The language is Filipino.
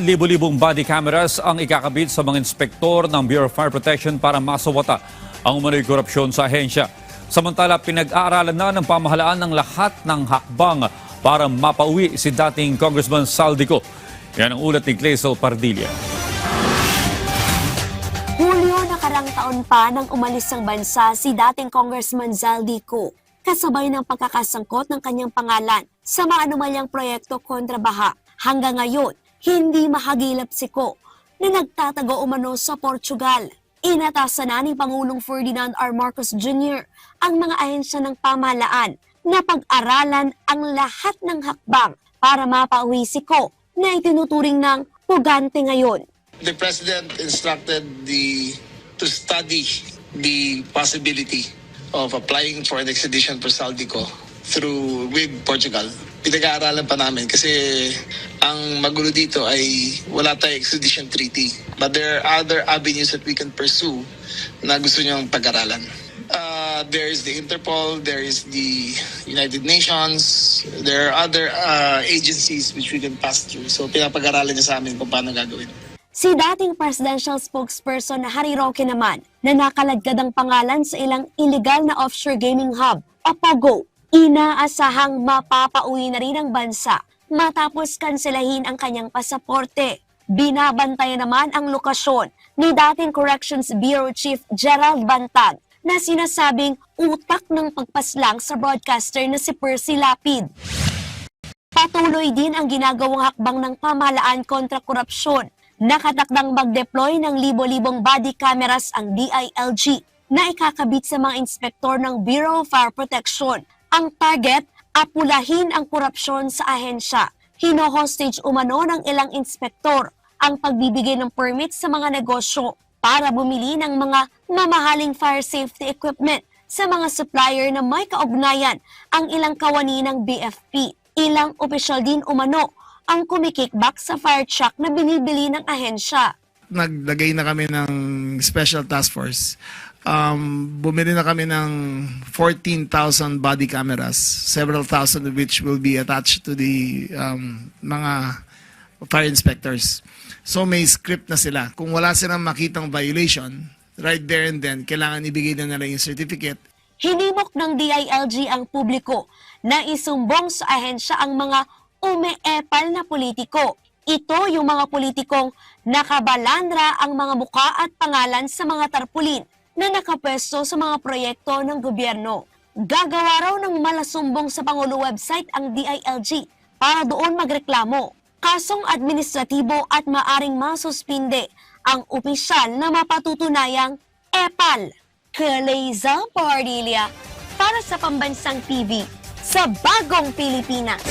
libo-libong body cameras ang ikakabit sa mga inspektor ng Bureau of Fire Protection para masawata ang umano'y korupsyon sa ahensya. Samantala, pinag-aaralan na ng pamahalaan ng lahat ng hakbang para mapauwi si dating Congressman Saldico. Yan ang ulat ni Clazel Pardilla. Hulyo nakarang taon pa nang umalis ng bansa si dating Congressman Saldico, kasabay ng pagkakasangkot ng kanyang pangalan sa maanumalyang proyekto kontra baha. Hanggang ngayon, hindi mahagilap si Ko na nagtatago umano sa Portugal. Inatasan na ni Pangulong Ferdinand R. Marcos Jr. ang mga ahensya ng pamahalaan na pag-aralan ang lahat ng hakbang para mapauwi si Ko na itinuturing ng pugante ngayon. The President instructed to study the possibility of applying for an extradition for Saldico with Portugal. Pinag-aaralan pa namin kasi ang magulo dito ay wala tayong extradition treaty. But there are other avenues that we can pursue na gusto niyang pag-aralan. There is the Interpol, there is the United Nations, there are other agencies which we can pass through. So pinapag-aralan niya sa amin kung paano gagawin. Si dating presidential spokesperson na Harry Roque naman na nakaladkad ang pangalan sa ilang illegal na offshore gaming hub o POGO, inaasahang mapapauwi na rin ang bansa matapos kanselahin ang kanyang pasaporte. Binabantayan naman ang lokasyon ni dating Corrections Bureau Chief Gerald Bantag na sinasabing utak ng pagpaslang sa broadcaster na si Percy Lapid. Patuloy din ang ginagawang hakbang ng pamahalaan kontra korupsyon. Nakatakdang mag-deploy ng libo-libong body cameras ang DILG na ikakabit sa mga inspektor ng Bureau of Fire Protection. Ang target, apulahin ang korupsyon sa ahensya. Hino-hostage umano ng ilang inspektor ang pagbibigay ng permit sa mga negosyo para bumili ng mga mamahaling fire safety equipment sa mga supplier na may kaugnayan ang ilang kawani ng BFP. Ilang opisyal din umano ang kumikickback sa fire truck na binibili ng ahensya. Naglagay na kami ng special task force. Bumili na kami ng 14,000 body cameras, several thousand of which will be attached to the mga fire inspectors. So may script na sila. Kung wala silang makitang violation, right there and then, kailangan ibigay na nila yung certificate. Hinimok ng DILG ang publiko na isumbong sa ahensya ang mga umeepal na politiko. Ito yung mga politikong nakabalandra ang mga muka at pangalan sa mga tarpulin na nakapwesto sa mga proyekto ng gobyerno. Gagawa raw ng malasumbong sa Pangulo website ang DILG para doon magreklamo. Kasong administratibo at maaring masuspinde ang opisyal na mapatutunayang epal. Clazel Pardilla para sa Pambansang TV sa Bagong Pilipinas.